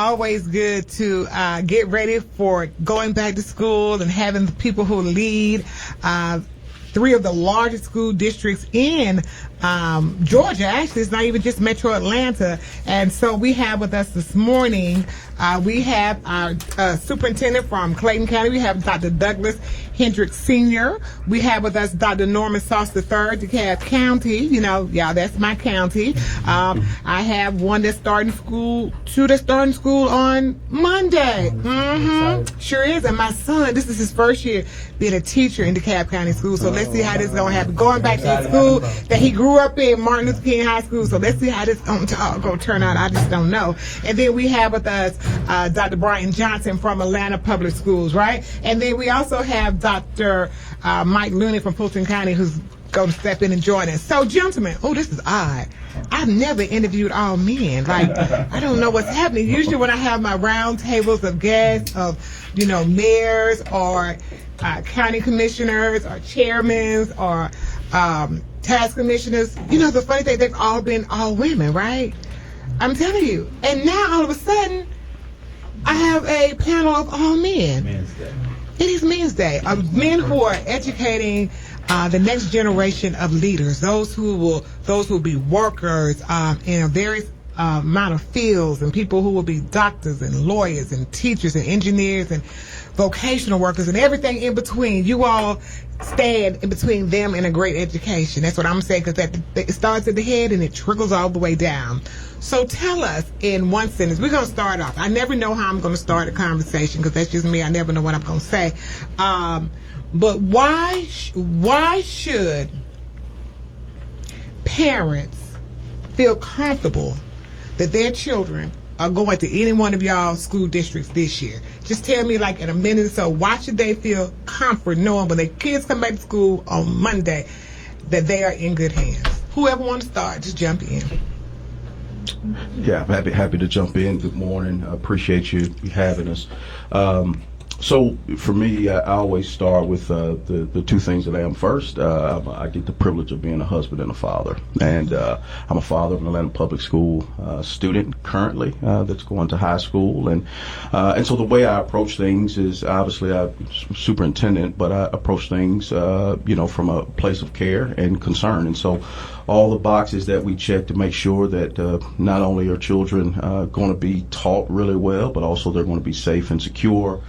always good to get ready for going back to school and having the people who lead three of the largest school districts in Georgia. Actually, it's not even just Metro Atlanta. And so we have with us this morning, we have our superintendent from Clayton County. We have Dr. Douglas Hendricks Sr. We have with us Dr. Norman Sauce III, DeKalb County. You know, yeah, that's my county. I have one that's starting school, two that's starting school on Monday. Sure is. And my son, this is his first year being a teacher in DeKalb County School. So let's see how this is going to happen. Going back to the school that he grew up in, Martin Luther King High School. So let's see how this is going to turn out. I just don't know. And then we have with us Dr. Brian Johnson from Atlanta Public Schools, right? And then we also have Dr. Mike Looney from Fulton County, who's going to step in and join us. So, gentlemen, this is odd. I've never interviewed all men. Like, I don't know what's happening. Usually when I have my round tables of guests, of, mayors or county commissioners or chairmen or task commissioners, the funny thing, they've all been all women, right? I'm telling you. And now, all of a sudden, I have a panel of all men. Men's Day. It is Men's Day, of men who are educating the next generation of leaders, those who will be workers in a various amount of fields, and people who will be doctors and lawyers and teachers and engineers and vocational workers and everything in between. You all stand in between them and a great education. That's what I'm saying, because it starts at the head and it trickles all the way down. So tell us in one sentence. We're going to start off. I never know how I'm going to start a conversation, because that's just me. I never know what I'm going to say. But why should parents feel comfortable that their children are going to any one of y'all school districts this year? Just tell me, like, in a minute or so, why should they feel comfort knowing when their kids come back to school on Monday that they are in good hands? Whoever wants to start, just jump in. Yeah, I'm happy to jump in. Good morning. I appreciate you having us. So for me, I always start with the two things that I am. First, I get the privilege of being a husband and a father, and I'm a father of an Atlanta public school student currently that's going to high school, and so the way I approach things is, obviously I'm superintendent, but I approach things from a place of care and concern, and so all the boxes that we check to make sure that not only are children going to be taught really well, but also they're going to be safe and secure,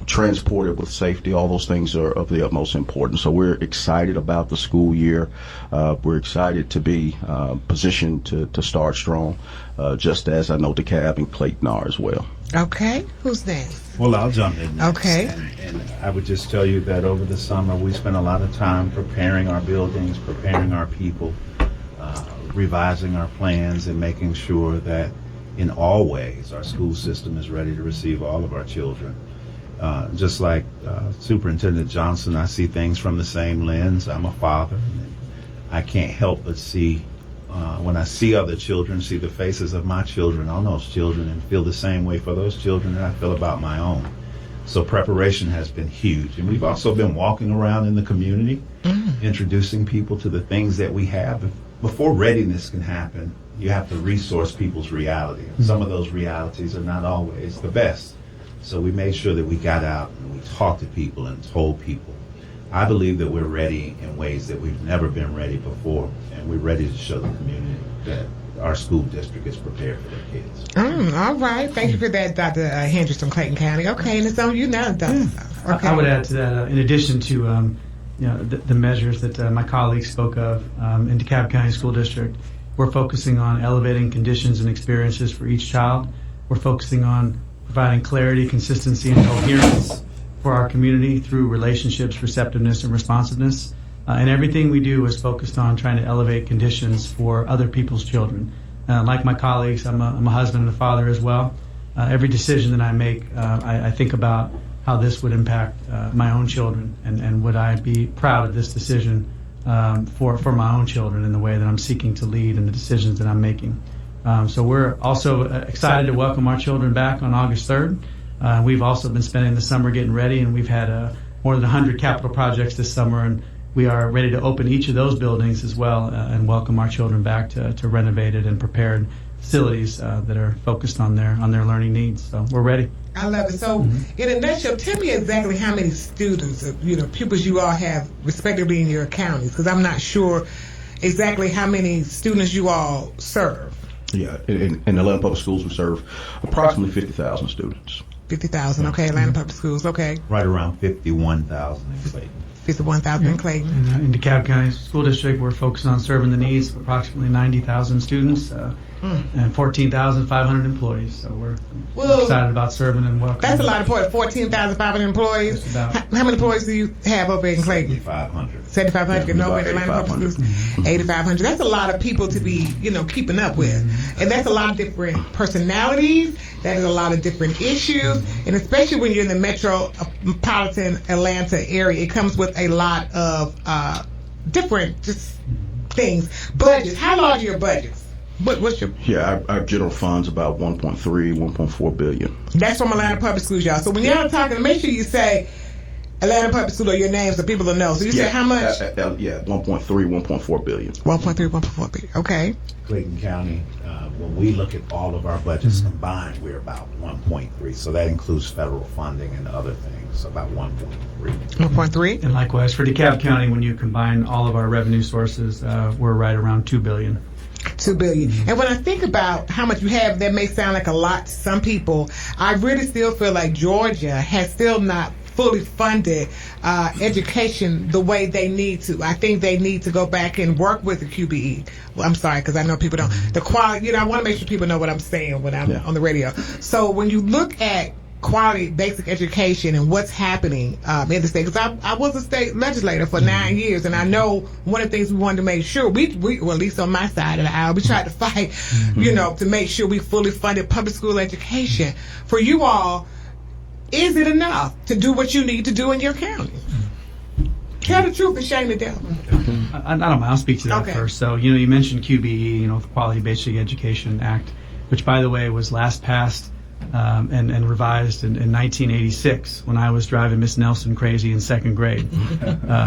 transported with safety. All those things are of the utmost importance. So we're excited about the school year. We're excited to be positioned to start strong, just as I know DeKalb and Clayton are as well. Okay, who's next? Well, I'll jump in next. Okay. And I would just tell you that over the summer we spent a lot of time preparing our buildings, preparing our people, revising our plans, and making sure that in all ways our school system is ready to receive all of our children. Just like Superintendent Johnson, I see things from the same lens. I'm a father, and I can't help but see, when I see other children, see the faces of my children on those children, and feel the same way for those children that I feel about my own. So preparation has been huge. And we've also been walking around in the community, introducing people to the things that we have. Before readiness can happen, you have to resource people's reality. And some of those realities are not always the best. So we made sure that we got out and we talked to people and told people. I believe that we're ready in ways that we've never been ready before, and we're ready to show the community that our school district is prepared for their kids. All right. Thank you for that, Dr. Hendricks from Clayton County. Okay, and it's on you now, Dr. Okay. I would add to that, in addition to the measures that my colleagues spoke of in DeKalb County School District, we're focusing on elevating conditions and experiences for each child. We're focusing on providing clarity, consistency, and coherence for our community through relationships, receptiveness, and responsiveness. And everything we do is focused on trying to elevate conditions for other people's children. Like my colleagues, I'm a husband and a father as well. Every decision that I make, I think about how this would impact my own children, and would I be proud of this decision for my own children in the way that I'm seeking to lead in the decisions that I'm making. So we're also excited to welcome our children back on August 3rd. We've also been spending the summer getting ready, and we've had more than 100 capital projects this summer, and we are ready to open each of those buildings as well and welcome our children back to renovated and prepared facilities that are focused on their learning needs. So we're ready. I love it. So, in a nutshell, tell me exactly how many students, pupils you all have respectively in your counties, because I'm not sure exactly how many students you all serve. Yeah, in Atlanta Public Schools, we serve approximately 50,000 students. 50,000, okay. Atlanta Public Schools, okay. Right around 51,000 in Clayton. 51,000 in Clayton. In DeKalb County School District, we're focused on serving the needs of approximately 90,000 students and 14,500 employees. So we're excited about serving and welcoming. That's a lot of employees. 14,500 employees. How many employees do you have over in Clayton? 7,500. 7,500. No, in Atlanta Public Schools. 8,500. That's a lot of people to be, keeping up with. And that's a lot of different personalities. That is a lot of different issues. And especially when you're in the metropolitan Atlanta area, it comes with a lot of different just things. Budgets. How large are your budgets? What's your... Yeah, our general fund's about 1.3, 1.4 billion. That's from Atlanta Public Schools, y'all. So when y'all talking, make sure you say Atlanta Public School or your name so people will know. So you say how much? 1.3, 1.4 billion. 1.3, 1.4 billion. Okay. Clayton County, when we look at all of our budgets combined, we're about 1.3. So that includes federal funding and other things, about 1.3. 1.3? And likewise, for DeKalb County, when you combine all of our revenue sources, we're right around $2 billion. $2 billion. And when I think about how much you have, that may sound like a lot to some people. I really still feel like Georgia has still not fully funded education the way they need to. I think they need to go back and work with the QBE. Well, I'm sorry, because I know people don't. The quality, I want to make sure people know what I'm saying when I'm on the radio. So when you look at quality basic education and what's happening in the state, because I was a state legislator for 9 years, and I know one of the things we wanted to make sure we well, at least on my side of the aisle, we tried to fight, to make sure we fully funded public school education. For you all, is it enough to do what you need to do in your county? Tell the truth and shame the devil. I don't mind. I'll speak to that first. So, you mentioned QBE, the Quality Basic Education Act, which, by the way, was last passed and revised in 1986 when I was driving Miss Nelson crazy in second grade.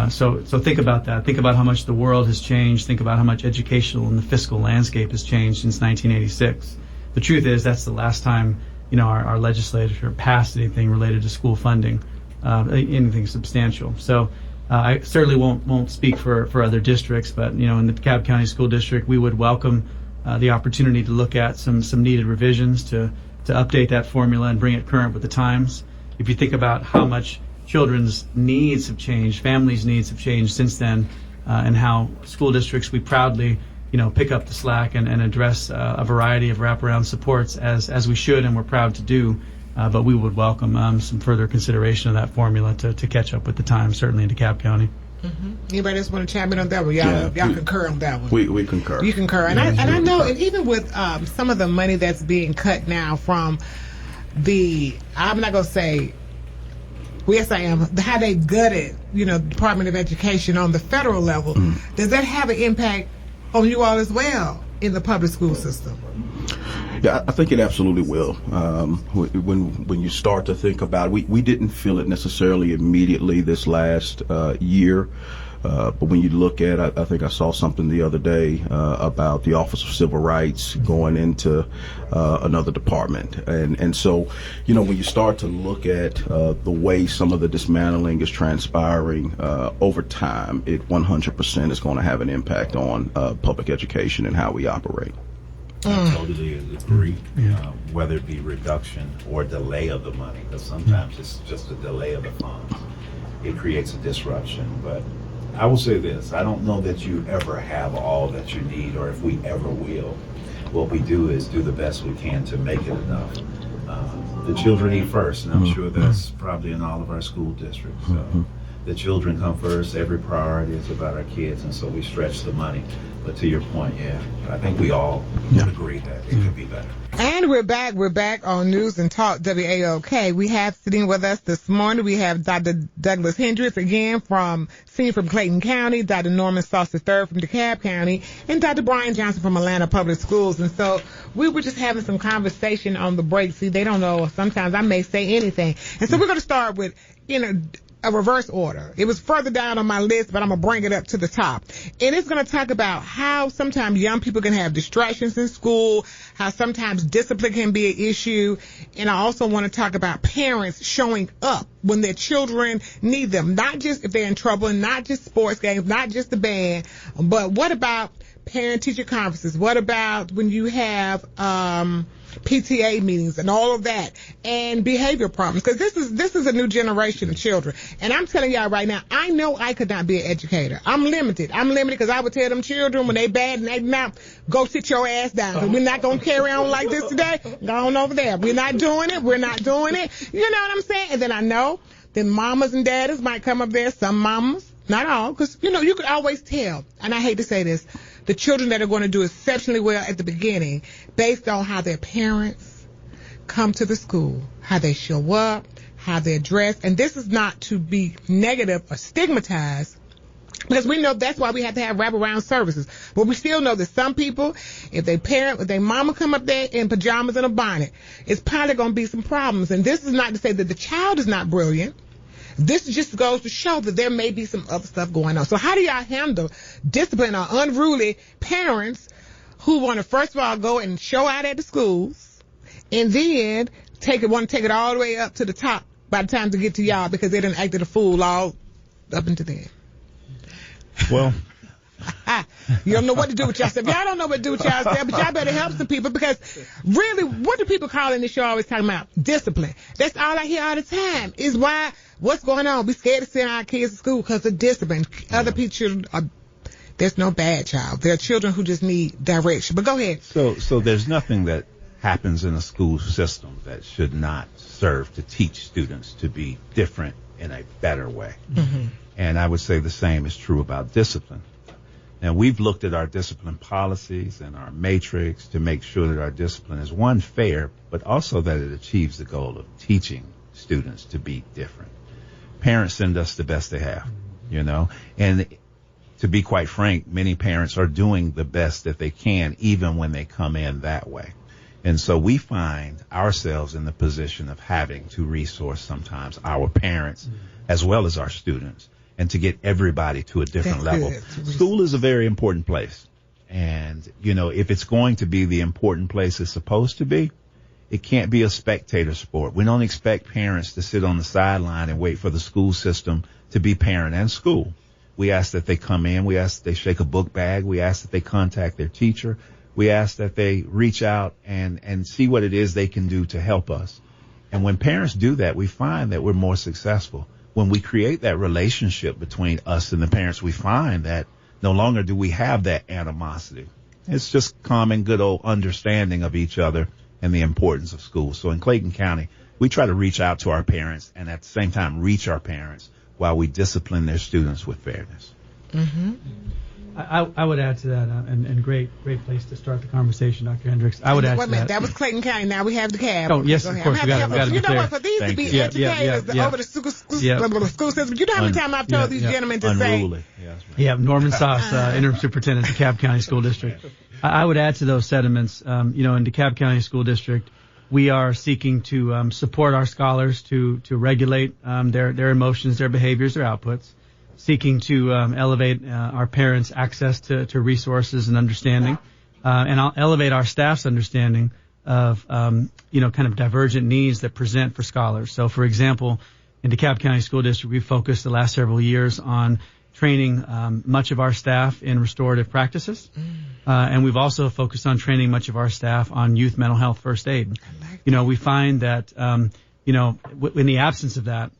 So think about that. Think about how much the world has changed. Think about how much educational and the fiscal landscape has changed since 1986. The truth is that's the last time our legislature passed anything related to school funding, anything substantial. So I certainly won't speak for other districts, but in the DeKalb County School District, we would welcome the opportunity to look at some needed revisions to update that formula and bring it current with the times. If you think about how much children's needs have changed, families' needs have changed since then, and how school districts, we proudly pick up the slack and address a variety of wraparound supports as we should and we're proud to do. But we would welcome some further consideration of that formula to catch up with the times, certainly in DeKalb County. Anybody else want to chime in on that one? Y'all concur on that one? We concur. You concur. And I know, and even with some of the money that's being cut now from I'm not going to say, well, yes I am, how they gutted, Department of Education on the federal level, does that have an impact on you all as well in the public school system? Yeah, I think it absolutely will. When you start to think about it, we didn't feel it necessarily immediately this last year, but when you look at, I think I saw something the other day about the Office of Civil Rights going into another department, and so when you start to look at the way some of the dismantling is transpiring over time, it 100% is going to have an impact on public education and how we operate. I totally agree, whether it be reduction or delay of the money, because sometimes it's just a delay of the funds. It creates a disruption. But I will say this, I don't know that you ever have all that you need, or if we ever will. What we do is do the best we can to make it enough. The children eat first, and I'm sure that's probably in all of our school districts. The children come first, every priority is about our kids, and so we stretch the money. But to your point, I think we all agree that it could be better. And we're back on News and Talk WAOK. We have sitting with us this morning, we have Dr. Douglas Hendricks again from Clayton County, Dr. Norman Sauce III from DeKalb County, and Dr. Brian Johnson from Atlanta Public Schools. And so we were just having some conversation on the break. See, they don't know, sometimes I may say anything. And so we're going to start with, a reverse order. It was further down on my list, but I'm going to bring it up to the top. And it's going to talk about how sometimes young people can have distractions in school, how sometimes discipline can be an issue. And I also want to talk about parents showing up when their children need them, not just if they're in trouble, not just sports games, not just the band, but what about parent-teacher conferences? What about when you have PTA meetings and all of that, and behavior problems? Because this is a new generation of children, and I'm telling y'all right now, I know I could not be an educator. I'm limited because I would tell them children when they bad and they not, go sit your ass down. We're not gonna carry on like this today. Go on over there. We're not doing it. You know what I'm saying? And then I know then mamas and daddies might come up there. Some mamas, not all, because you could always tell. And I hate to say this, the children that are going to do exceptionally well at the beginning based on how their parents come to the school, how they show up, how they're dressed. And this is not to be negative or stigmatized, because we know that's why we have to have wraparound services. But we still know that some people, if their mama come up there in pajamas and a bonnet, it's probably going to be some problems. And this is not to say that the child is not brilliant. This just goes to show that there may be some other stuff going on. So how do y'all handle discipline or unruly parents who want to, first of all, go and show out at the schools and then want to take it all the way up to the top by the time to get to y'all because they done acted a fool all up into there? Well, you don't know what to do with yourself. Y'all don't know what to do with yourself, but y'all better help some people, because really, what do people call in this show always talking about? Discipline. That's all I hear all the time is what's going on? We scared to send our kids to school because of discipline. Other people there's no bad child. There are children who just need direction. But go ahead. So there's nothing that happens in a school system that should not serve to teach students to be different in a better way. Mm-hmm. And I would say the same is true about discipline. Now, we've looked at our discipline policies and our matrix to make sure that our discipline is, one, fair, but also that it achieves the goal of teaching students to be different. Parents send us the best they have, and to be quite frank, many parents are doing the best that they can, even when they come in that way. And so we find ourselves in the position of having to resource sometimes our parents as well as our students, and to get everybody to a different level. School is a very important place. And, if it's going to be the important place it's supposed to be, it can't be a spectator sport. We don't expect parents to sit on the sideline and wait for the school system to be parent and school. We ask that they come in. We ask that they shake a book bag. We ask that they contact their teacher. We ask that they reach out and see what it is they can do to help us. And when parents do that, we find that we're more successful. When we create that relationship between us and the parents, we find that no longer do we have that animosity. It's just common, good old understanding of each other and the importance of school. So in Clayton County, we try to reach out to our parents and at the same time reach our parents while we discipline their students with fairness. Mm-hmm. I would add to that, and great place to start the conversation, Dr. Hendricks. I would add to that. That was Clayton County. Now we have the cab. Oh, yes, of course. We got to be clear. For these to be educators over the school system, you know how many times I've told these gentlemen to Unruly. say. Norman Sauce, Interim Superintendent, DeKalb County School District. I would add to those sentiments. In DeKalb County School District, we are seeking to support our scholars to regulate their emotions, their behaviors, their outputs. Seeking to elevate our parents' access to resources and understanding, and I'll elevate our staff's understanding of kind of divergent needs that present for scholars. So, for example, in DeKalb County School District, we've focused the last several years on training much of our staff in restorative practices, and we've also focused on training much of our staff on youth mental health first aid. We find that in the absence of that,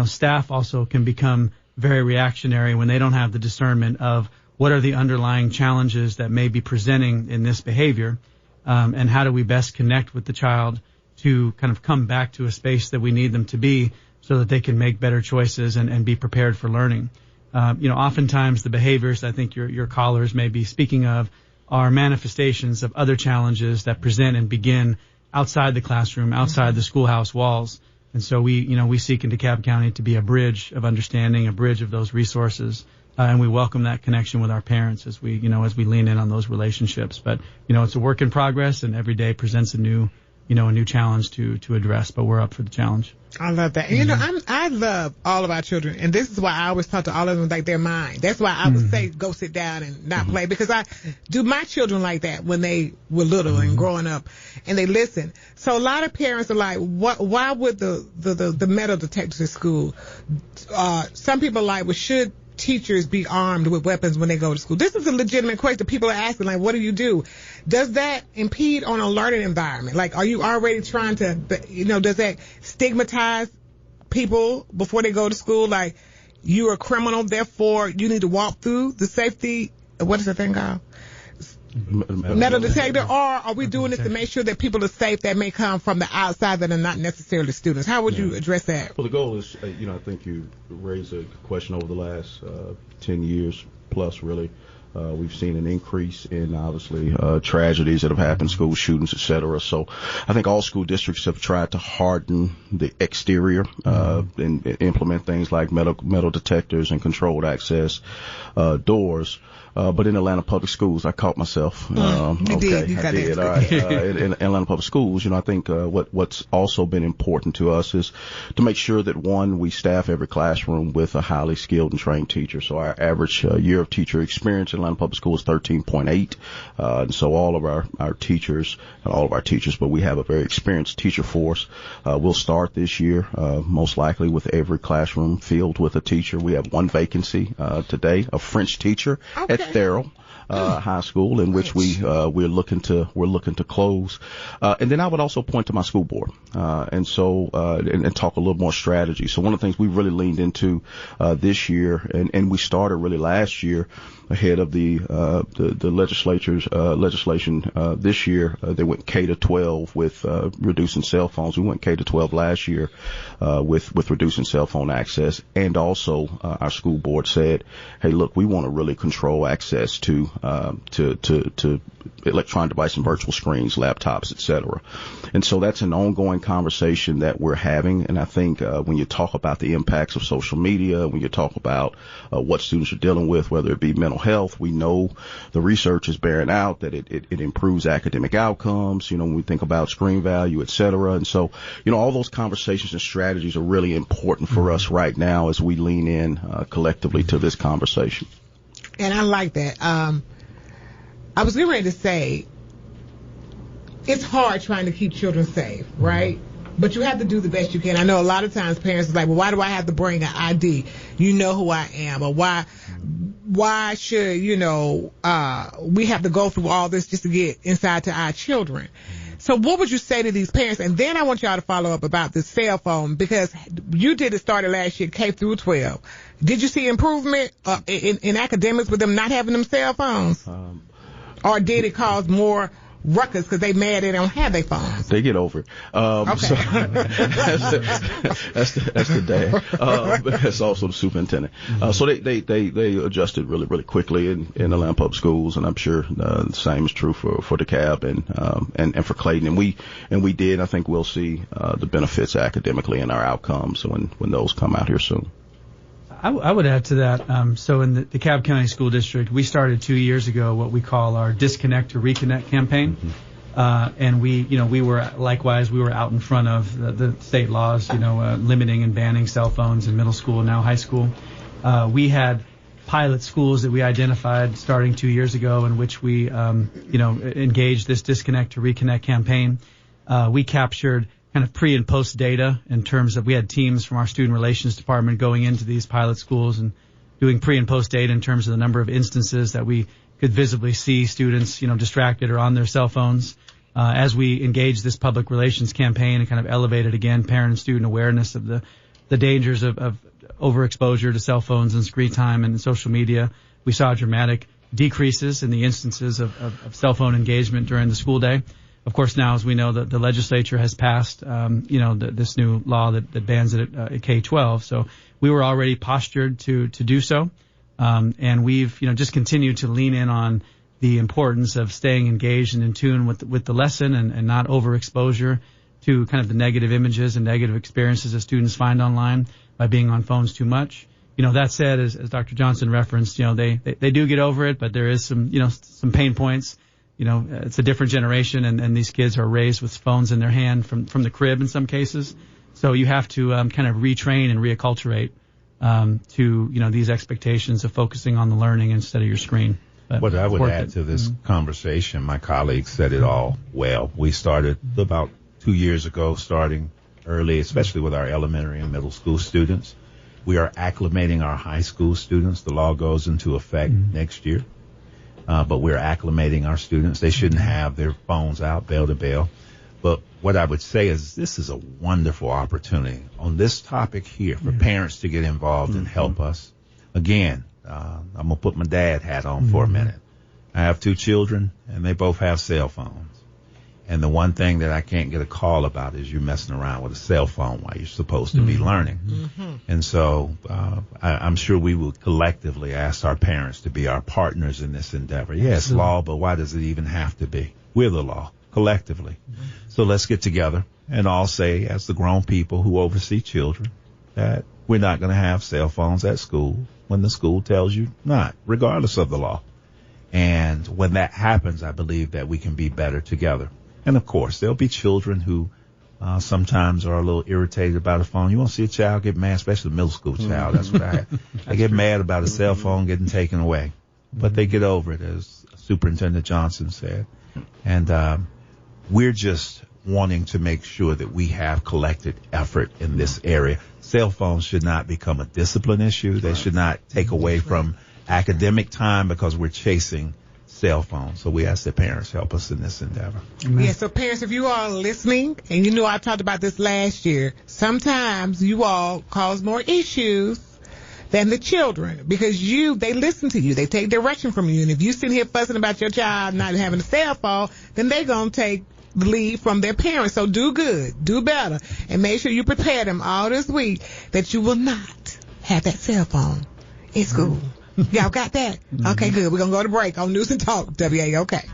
staff also can become very reactionary when they don't have the discernment of what are the underlying challenges that may be presenting in this behavior, and how do we best connect with the child to kind of come back to a space that we need them to be so that they can make better choices and be prepared for learning. Oftentimes the behaviors I think your callers may be speaking of are manifestations of other challenges that present and begin outside the classroom, outside the schoolhouse walls. And so we seek in DeKalb County to be a bridge of understanding, a bridge of those resources, and we welcome that connection with our parents as we lean in on those relationships. But it's a work in progress, and every day presents a new a new challenge to address, but we're up for the challenge. I love that. And, I love all of our children, and this is why I always talk to all of them like they're mine. That's why I would say go sit down and not play, because I do my children like that when they were little and growing up, and they listen. So a lot of parents are like, why would the metal detectors at school? Some people are like, well, should teachers be armed with weapons when they go to school? This is a legitimate question people are asking, like, what do you do? Does that impede on a learning environment? Like, are you already trying to, does that stigmatize people before they go to school? Like, you're a criminal, therefore you need to walk through the safety, what is that thing called? Metal detector, or are we doing this to make sure that people are safe that may come from the outside that are not necessarily students? How would you address that? Well, the goal is, I think you raised a question over the last 10 years plus, really. We've seen an increase in, obviously, tragedies that have happened, school shootings, et cetera. So I think all school districts have tried to harden the exterior and implement things like metal detectors and controlled access doors. But in Atlanta Public Schools, I caught myself. You did. You got did. All right. In Atlanta Public Schools, I think what's also been important to us is to make sure that, one, we staff every classroom with a highly skilled and trained teacher. So our average year of teacher experience in Atlanta Public Schools is 13.8. And so all of our teachers, not all of our teachers, but we have a very experienced teacher force. We'll start this year, most likely, with every classroom filled with a teacher. We have one vacancy today, a French teacher at Thurl High School, in which we're looking to close. And then I would also point to my school board, and talk a little more strategy. So one of the things we really leaned into this year, and we started really last year ahead of the legislation this year. They went K to 12 with reducing cell phones. We went K to 12 last year with reducing cell phone access, and also our school board said, hey, look, we want to really control access to electronic devices and virtual screens, laptops, et cetera. And so that's an ongoing conversation that we're having. And I think when you talk about the impacts of social media, when you talk about what students are dealing with, whether it be mental health, we know the research is bearing out that it improves academic outcomes, when we think about screen value, et cetera. And so, all those conversations and strategies are really important for us right now as we lean in collectively to this conversation. And I like that. I was getting ready to say, it's hard trying to keep children safe, right? But you have to do the best you can. I know a lot of times parents are like, well, why do I have to bring an ID? You know who I am. Or why should, we have to go through all this just to get inside to our children? So what would you say to these parents? And then I want y'all to follow up about the cell phone, because you did it started last year, K through 12. Did you see improvement in academics with them not having them cell phones? Or did it cause more ruckus because they mad they don't have their phones? They get over it. Okay. So that's the dad. That's also the superintendent. So they adjusted really, really quickly in Atlanta Public Schools, and I'm sure the same is true for DeKalb and for Clayton. And we did. I think we'll see the benefits academically in our outcomes when those come out here soon. I would add to that. So in the DeKalb County School District, we started 2 years ago what we call our Disconnect to Reconnect campaign. And we were out in front of the state laws, limiting and banning cell phones in middle school and now high school. We had pilot schools that we identified starting 2 years ago in which we, engaged this Disconnect to Reconnect campaign. We captured kind of pre and post data in terms of, we had teams from our student relations department going into these pilot schools and doing pre and post data in terms of the number of instances that we could visibly see students, distracted or on their cell phones. As we engaged this public relations campaign and kind of elevated again parent and student awareness of the dangers of overexposure to cell phones and screen time and social media, we saw dramatic decreases in the instances of cell phone engagement during the school day. Of course, now, as we know, the legislature has passed, this new law that bans it at K-12. So we were already postured to do so. And we've, just continued to lean in on the importance of staying engaged and in tune with the lesson and not overexposure to kind of the negative images and negative experiences that students find online by being on phones too much. That said, as Dr. Johnson referenced, they do get over it, but there is some pain points. it's a different generation, and these kids are raised with phones in their hand from the crib in some cases. So you have to kind of retrain and reacculturate to these expectations of focusing on the learning instead of your screen. But what I would worth add it. to this conversation, my colleagues said it all well. We started about 2 years ago, starting early, especially with our elementary and middle school students. We are acclimating our high school students. The law goes into effect next year. But we're acclimating our students. They shouldn't have their phones out bell to bell. But what I would say is this is a wonderful opportunity on this topic here for parents to get involved and help us. Again, I'm going to put my dad hat on for a minute. I have 2 children, and they both have cell phones. And the one thing that I can't get a call about is you messing around with a cell phone while you're supposed to be learning. And so I'm sure we will collectively ask our parents to be our partners in this endeavor. Yes, law, but why does it even have to be? We're the law, collectively. So let's get together and all say, as the grown people who oversee children, that we're not going to have cell phones at school when the school tells you not, regardless of the law. And when that happens, I believe that we can be better together. And, of course, there'll be children who sometimes are a little irritated about a phone. You won't see a child get mad, especially a middle school child. That's what I had. They get mad about a cell phone getting taken away. But they get over it, as Superintendent Johnson said. And we're just wanting to make sure that we have collected effort in this area. Cell phones should not become a discipline issue. They should not take away from academic time because we're chasing cell phones. So we ask that parents help us in this endeavor. Yeah, so parents, if you all are listening, and you know I talked about this last year, sometimes you all cause more issues than the children because they listen to you. They take direction from you. And if you sit here fussing about your child not having a cell phone, then they're going to take the lead from their parents. So do good, do better, and make sure you prepare them all this week that you will not have that cell phone in school. Y'all got that? Okay, good. We're going to go to break on News and Talk, WAOK.